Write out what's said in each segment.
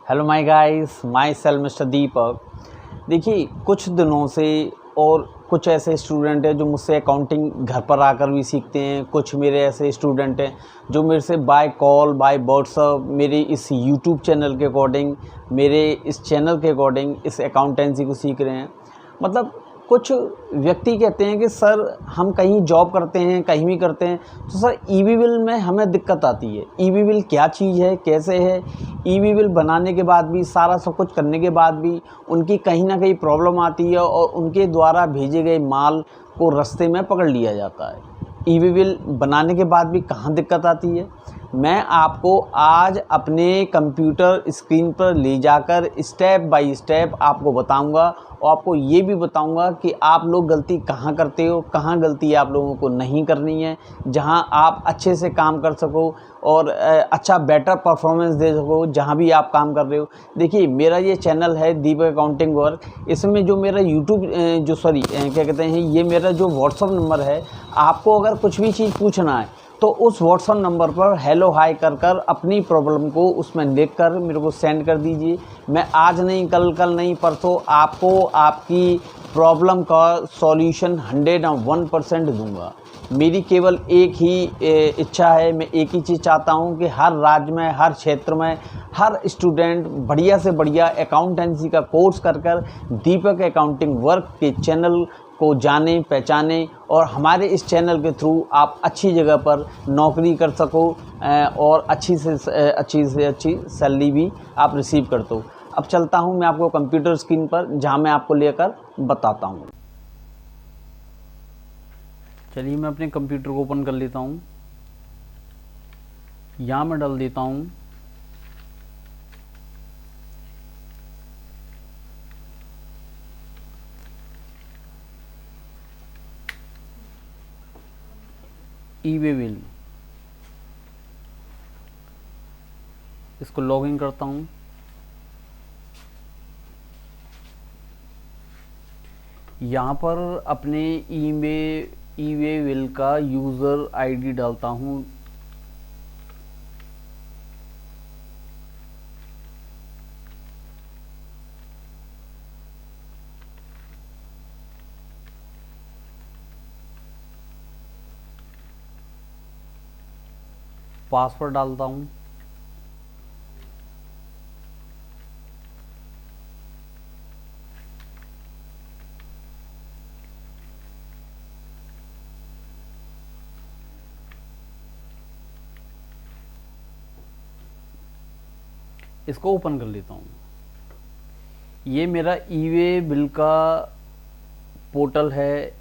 Hello my guys, myself mister Deepak. देखिए, कुछ दिनों से और कुछ ऐसे स्टूडेंट हैं जो मुझसे अकाउंटिंग घर पर आकर भी सीखते हैं। कुछ मेरे ऐसे स्टूडेंट हैं जो मेरे से बाय कॉल बाय व्हाट्सअप मेरे इस यूट्यूब चैनल के अकॉर्डिंग, मेरे इस चैनल के अकॉर्डिंग इस अकाउंटेंसी को सीख रहे हैं। मतलब कुछ व्यक्ति कहते हैं कि सर हम कहीं जॉब करते हैं, कहीं भी करते हैं, तो सर ईबी बिल में हमें दिक्कत आती है। ईबी बिल क्या चीज़ है, कैसे है? ईबी बिल बनाने के बाद भी, सारा सब कुछ करने के बाद भी उनकी कहीं ना कहीं प्रॉब्लम आती है और उनके द्वारा भेजे गए माल को रास्ते में पकड़ लिया जाता है। ईबी बिल बनाने के बाद भी कहाँ दिक्कत आती है, मैं आपको आज अपने कंप्यूटर स्क्रीन पर ले जाकर स्टेप बाय स्टेप आपको बताऊंगा और आपको ये भी बताऊंगा कि आप लोग गलती कहाँ करते हो, कहाँ गलती आप लोगों को नहीं करनी है, जहां आप अच्छे से काम कर सको और अच्छा बेटर परफॉर्मेंस दे सको जहां भी आप काम कर रहे हो। देखिए, मेरा ये चैनल है दीपक अकाउंटिंग वर्क। इसमें जो मेरा यूट्यूब क्या कहते हैं, ये मेरा जो व्हाट्सअप नंबर है, आपको अगर कुछ भी चीज़ पूछना है तो उस व्हाट्सअप नंबर पर हेलो हाय कर अपनी प्रॉब्लम को उसमें लिख कर मेरे को सेंड कर दीजिए। मैं आज नहीं, कल नहीं, परसों आपको आपकी प्रॉब्लम का सॉल्यूशन 101% दूंगा। मेरी केवल एक ही इच्छा है, मैं एक ही चीज़ चाहता हूं कि हर राज्य में, हर क्षेत्र में हर स्टूडेंट बढ़िया से बढ़िया अकाउंटेंसी का कोर्स कर दीपक अकाउंटिंग वर्क के चैनल को जाने, पहचाने और हमारे इस चैनल के थ्रू आप अच्छी जगह पर नौकरी कर सको और अच्छी से अच्छी सैलरी भी आप रिसीव करते हो। अब चलता हूं मैं आपको कंप्यूटर स्क्रीन पर, जहां मैं आपको लेकर बताता हूं। चलिए, मैं अपने कंप्यूटर को ओपन कर लेता हूं। यहां मैं डाल देता हूं ईबे बिल। इसको लॉगिन करता हूं। यहाँ पर अपने ईबे बिल का यूज़र आईडी डालता हूँ। पासवर्ड डालता हूँ। इसको ओपन कर लेता हूँ। ये मेरा ईबे बिल का पोर्टल है,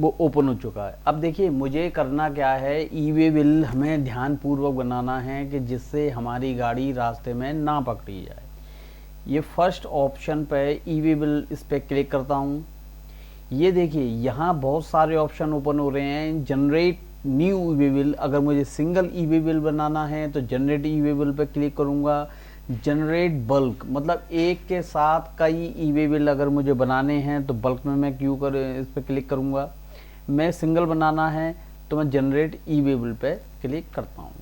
वो ओपन हो चुका है। अब देखिए, मुझे करना क्या है, ईबे बिल हमें ध्यानपूर्वक बनाना है कि जिससे हमारी गाड़ी रास्ते में ना पकड़ी जाए। ये फर्स्ट ऑप्शन पे ईबे बिल, इस पर क्लिक करता हूँ। ये देखिए, यहाँ बहुत सारे ऑप्शन ओपन हो रहे हैं। जनरेट न्यू ईबे बिल, अगर मुझे सिंगल ईबे बिल बनाना है तो जनरेट ईबे बिल पर क्लिक करूँगा। जनरेट बल्क, मतलब एक के साथ कई ईबे बिल अगर मुझे बनाने हैं तो बल्क में मैं इस पर क्लिक करूँगा। मैं सिंगल बनाना है तो मैं generate eBay bill pay click करता हूँ।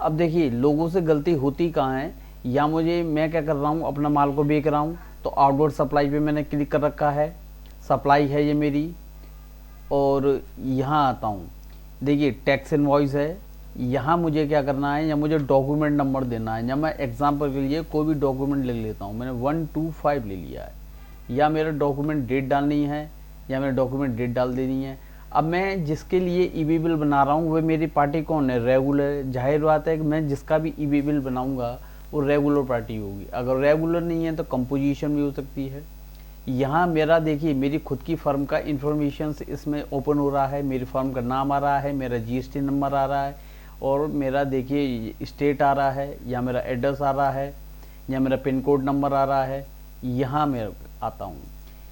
अब देखिए, लोगों से गलती होती कहाँ है, या मैं क्या कर रहा हूँ, अपना माल को बेच रहा हूँ तो आउटवर्ड सप्लाई पे मैंने क्लिक कर रखा है। सप्लाई है ये मेरी, और यहाँ आता हूँ। देखिए, टैक्स इनवॉइस है। यहाँ मुझे क्या करना है, या मुझे डॉक्यूमेंट नंबर देना है, या मैं एग्जांपल के लिए कोई भी डॉक्यूमेंट लिख लेता हूँ। मैंने 125 ले लिया है। या मेरा डॉक्यूमेंट डेट डालनी है, या मेरा डॉक्यूमेंट डेट डाल देनी है। अब मैं जिसके लिए ईबी बिल बना रहा हूँ वह मेरी पार्टी कौन है, रेगुलर। जाहिर बात है कि मैं जिसका भी ईबी बिल बनाऊँगा वो रेगुलर पार्टी होगी। अगर रेगुलर नहीं है तो कंपोजिशन भी हो सकती है। यहाँ मेरा देखिए, मेरी खुद की फर्म का इंफॉर्मेशन इसमें ओपन हो रहा है। मेरी फर्म का नाम आ रहा है, मेरा जीएसटी नंबर आ रहा है, और मेरा देखिए स्टेट आ रहा है, या मेरा एड्रेस आ रहा है, या मेरा पिन कोड नंबर आ रहा है। यहाँ मैं आता हूँ।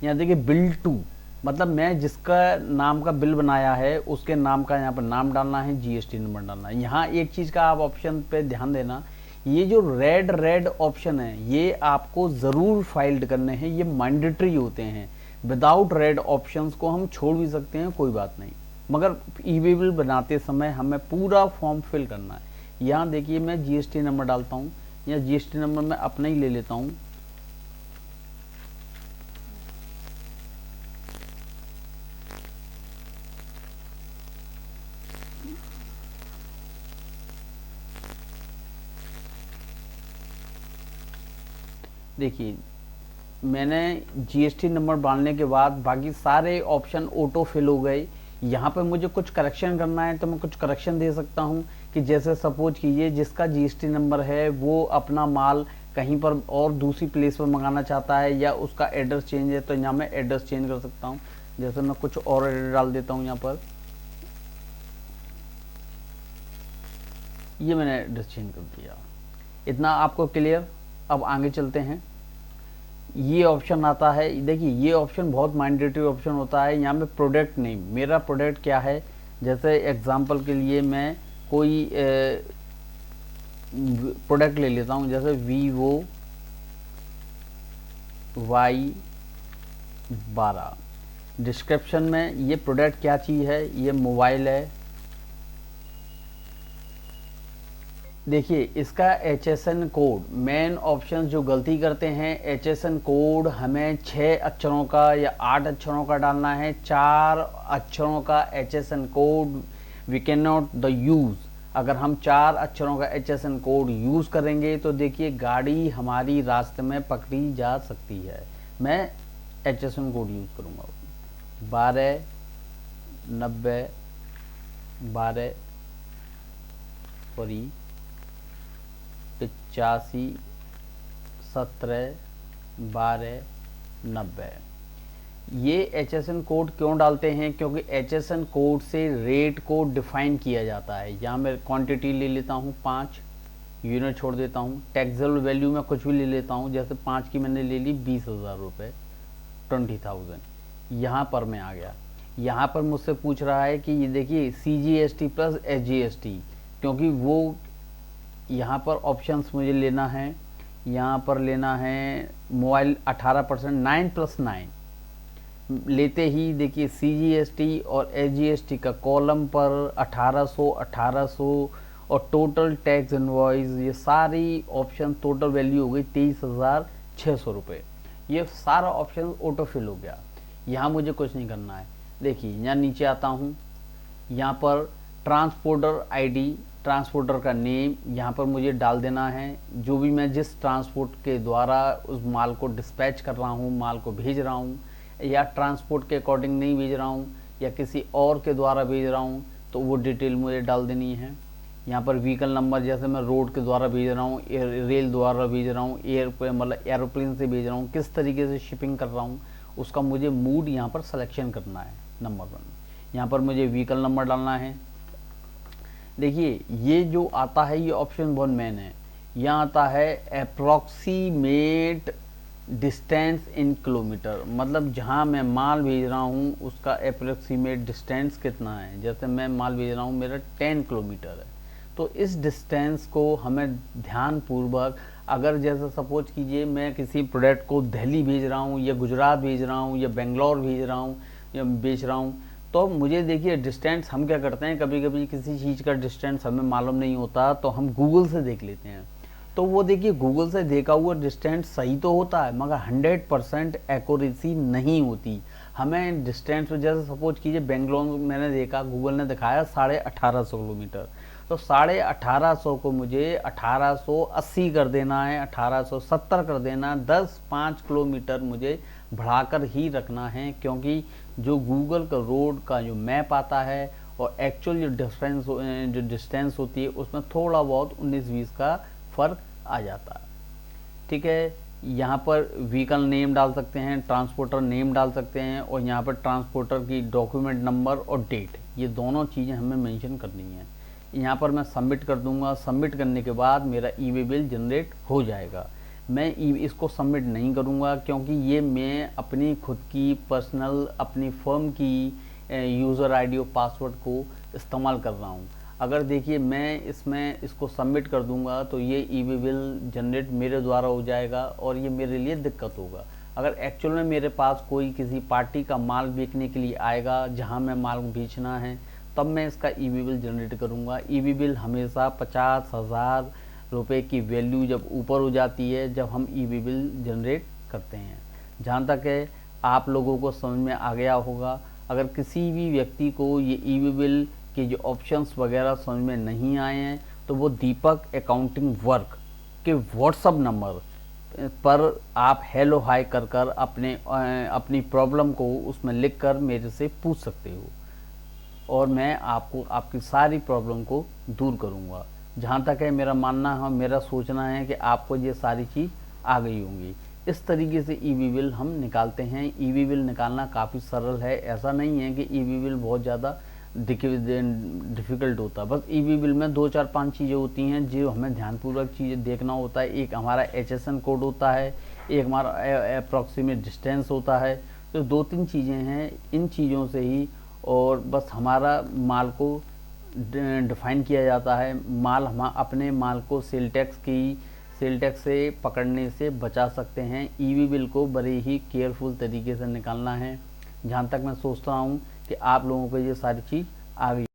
यहाँ देखिए बिल टू, मतलब मैं जिसका नाम का बिल बनाया है उसके नाम का यहाँ पर नाम डालना है, जीएसटी नंबर डालना है। यहाँ एक चीज़ का आप ऑप्शन पे ध्यान देना, ये जो रेड ऑप्शन है ये आपको ज़रूर फाइल्ड करने हैं, ये मैंडेटरी होते हैं। विदाउट रेड ऑप्शंस को हम छोड़ भी सकते हैं, कोई बात नहीं, मगर ईबे बिल बनाते समय हमें पूरा फॉर्म फिल करना है। यहाँ देखिए, मैं जीएसटी नंबर डालता हूँ। या जीएसटी नंबर मैं अपना ही ले लेता हूँ। देखिए मैंने जीएसटी नंबर डालने के बाद बाकी सारे ऑप्शन ऑटो फिल हो गए। यहाँ पर मुझे कुछ करेक्शन करना है तो मैं कुछ करेक्शन दे सकता हूँ कि जैसे सपोज कीजिए जिसका जीएसटी नंबर है वो अपना माल कहीं पर और दूसरी प्लेस पर मंगाना चाहता है या उसका एड्रेस चेंज है, तो यहाँ मैं एड्रेस चेंज कर सकता हूँ। जैसे मैं कुछ और एड्रेस डाल देता हूँ यहाँ पर, ये मैंने एड्रेस चेंज कर दिया। इतना आपको क्लियर। अब आगे चलते हैं। ये ऑप्शन आता है, देखिए ये ऑप्शन बहुत मैंडेटरी ऑप्शन होता है। यहाँ पे प्रोडक्ट नेम, मेरा प्रोडक्ट क्या है, जैसे एग्जांपल के लिए मैं कोई प्रोडक्ट ले लेता हूँ, जैसे वीवो Y12। डिस्क्रिप्शन में ये प्रोडक्ट क्या चीज़ है, ये मोबाइल है। देखिए इसका HSN कोड, मेन ऑप्शन जो गलती करते हैं, HSN कोड हमें 6 अक्षरों का या 8 अक्षरों का डालना है। 4 अक्षरों का HSN code we can not the use. अगर हम 4 अक्षरों का HSN कोड यूज़ करेंगे तो देखिए गाड़ी हमारी रास्ते में पकड़ी जा सकती है। मैं HSN कोड यूज़ करूँगा 1290 12 सॉरी 85 17 12 90। ये HSN कोड क्यों डालते हैं, क्योंकि HSN कोड से रेट को डिफाइन किया जाता है। यहाँ मैं क्वांटिटी ले लेता हूँ 5, यूनिट छोड़ देता हूँ। टैक्सेबल वैल्यू में कुछ भी ले लेता हूँ, जैसे 5 की मैंने ले ली 20,000 रुपये, 20,000। यहाँ पर मैं आ गया। यहाँ पर मुझसे पूछ रहा है कि ये देखिए CGST प्लस SGST, क्योंकि वो यहाँ पर ऑप्शंस मुझे लेना है। यहाँ पर लेना है मोबाइल 18% 9+9 लेते ही देखिए CGST और SGST का कॉलम पर 1800 और टोटल टैक्स इनवॉइस, ये सारी ऑप्शन टोटल वैल्यू हो गई 23,600 रुपये। ये सारा ऑप्शन ऑटो फिल हो गया। यहाँ मुझे कुछ नहीं करना है। देखिए यहाँ नीचे आता हूँ, यहाँ पर ट्रांसपोर्टर ID, ट्रांसपोर्टर का नेम यहाँ पर मुझे डाल देना है। जो भी मैं जिस ट्रांसपोर्ट के द्वारा उस माल को डिस्पैच कर रहा हूँ, माल को भेज रहा हूँ, या ट्रांसपोर्ट के अकॉर्डिंग नहीं भेज रहा हूँ या किसी और के द्वारा भेज रहा हूँ, तो वो डिटेल मुझे डाल देनी है। यहाँ पर व्हीकल नंबर, जैसे मैं रोड के द्वारा भेज रहा हूँ, रेल द्वारा भेज रहा हूँ, मतलब एरोप्लेन से भेज रहा हूँ, किस तरीके से शिपिंग कर रहा हूँ, उसका मुझे मूड यहाँ पर सिलेक्शन करना है। नंबर 1 यहाँ पर मुझे व्हीकल नंबर डालना है। देखिए ये जो आता है ये ऑप्शन बहुत मेन है। यहाँ आता है अप्रॉक्सीमेट डिस्टेंस इन किलोमीटर, मतलब जहाँ मैं माल भेज रहा हूँ उसका अप्रॉक्सीमेट डिस्टेंस कितना है। जैसे मैं माल भेज रहा हूँ मेरा 10 किलोमीटर है, तो इस डिस्टेंस को हमें ध्यानपूर्वक, अगर जैसे सपोज कीजिए मैं किसी प्रोडक्ट को दिल्ली भेज रहा हूँ या गुजरात भेज रहा हूँ या बेंगलोर भेज रहा हूँ या बेच रहा हूँ, तो मुझे देखिए डिस्टेंस, हम क्या करते हैं कभी कभी किसी चीज़ का डिस्टेंस हमें मालूम नहीं होता तो हम गूगल से देख लेते हैं। तो वो देखिए गूगल से देखा हुआ डिस्टेंस सही तो होता है मगर 100% एक्यूरेसी नहीं होती। हमें डिस्टेंस, जैसे सपोज कीजिए बेंगलोर मैंने देखा, गूगल ने दिखाया 1850 किलोमीटर, तो 1850 को मुझे 1880 कर देना है, 1870 कर देना, 10-5 किलोमीटर मुझे बढ़ाकर ही रखना है, क्योंकि जो गूगल का रोड का जो मैप आता है और एक्चुअल जो डिस्टेंस होती है उसमें थोड़ा बहुत 19-20 का फ़र्क आ जाता है। ठीक है, यहाँ पर व्हीकल नेम डाल सकते हैं, ट्रांसपोर्टर नेम डाल सकते हैं, और यहाँ पर ट्रांसपोर्टर की डॉक्यूमेंट नंबर और डेट, ये दोनों चीज़ें हमें मेंशन करनी है। यहाँ पर मैं सबमिट कर दूँगा। सबमिट करने के बाद मेरा ई-वे बिल जनरेट हो जाएगा। मैं इसको सबमिट नहीं करूँगा क्योंकि ये मैं अपनी खुद की पर्सनल, अपनी फर्म की यूज़र आईडी और पासवर्ड को इस्तेमाल कर रहा हूँ। अगर देखिए मैं इसमें इसको सबमिट कर दूंगा तो ये ई-वे बिल जनरेट मेरे द्वारा हो जाएगा और ये मेरे लिए दिक्कत होगा। अगर एक्चुअल में मेरे पास कोई किसी पार्टी का माल बेचने के लिए आएगा जहां मैं माल बेचना है, तब मैं इसका ई-वे बिल जनरेट करूंगा। ई-वे बिल हमेशा 50,000 रुपए की वैल्यू जब ऊपर हो जाती है जब हम ईवी बिल जनरेट करते हैं। जहाँ तक है आप लोगों को समझ में आ गया होगा। अगर किसी भी व्यक्ति को ये ईवी बिल के जो ऑप्शंस वगैरह समझ में नहीं आए हैं तो वो दीपक अकाउंटिंग वर्क के व्हाट्सअप नंबर पर आप हेलो हाय कर कर अपनी प्रॉब्लम को उसमें लिख कर मेरे से पूछ सकते हो और मैं आपको आपकी सारी प्रॉब्लम को दूर करूंगा। जहाँ तक है मेरा मानना है, मेरा सोचना है कि आपको ये सारी चीज़ आ गई होंगी। इस तरीके से ईवी बिल हम निकालते हैं। ईवी बिल निकालना काफ़ी सरल है, ऐसा नहीं है कि ईवी बिल बहुत ज़्यादा डिफ़िकल्ट होता है। बस ईवी बिल में 2-4-5 चीज़ें होती हैं जो हमें ध्यानपूर्वक चीज़ें देखना होता है। एक हमारा HSN कोड होता है, एक हमारा अप्रॉक्सीमेट डिस्टेंस होता है। तो 2-3 चीज़ें हैं, इन चीज़ों से ही और बस हमारा माल को डिफ़ाइन किया जाता है। हम अपने माल को सेल टैक्स से पकड़ने से बचा सकते हैं। ईवी बिल को बड़े ही केयरफुल तरीके से निकालना है। जहाँ तक मैं सोचता हूँ कि आप लोगों को ये सारी चीज़ आ गई।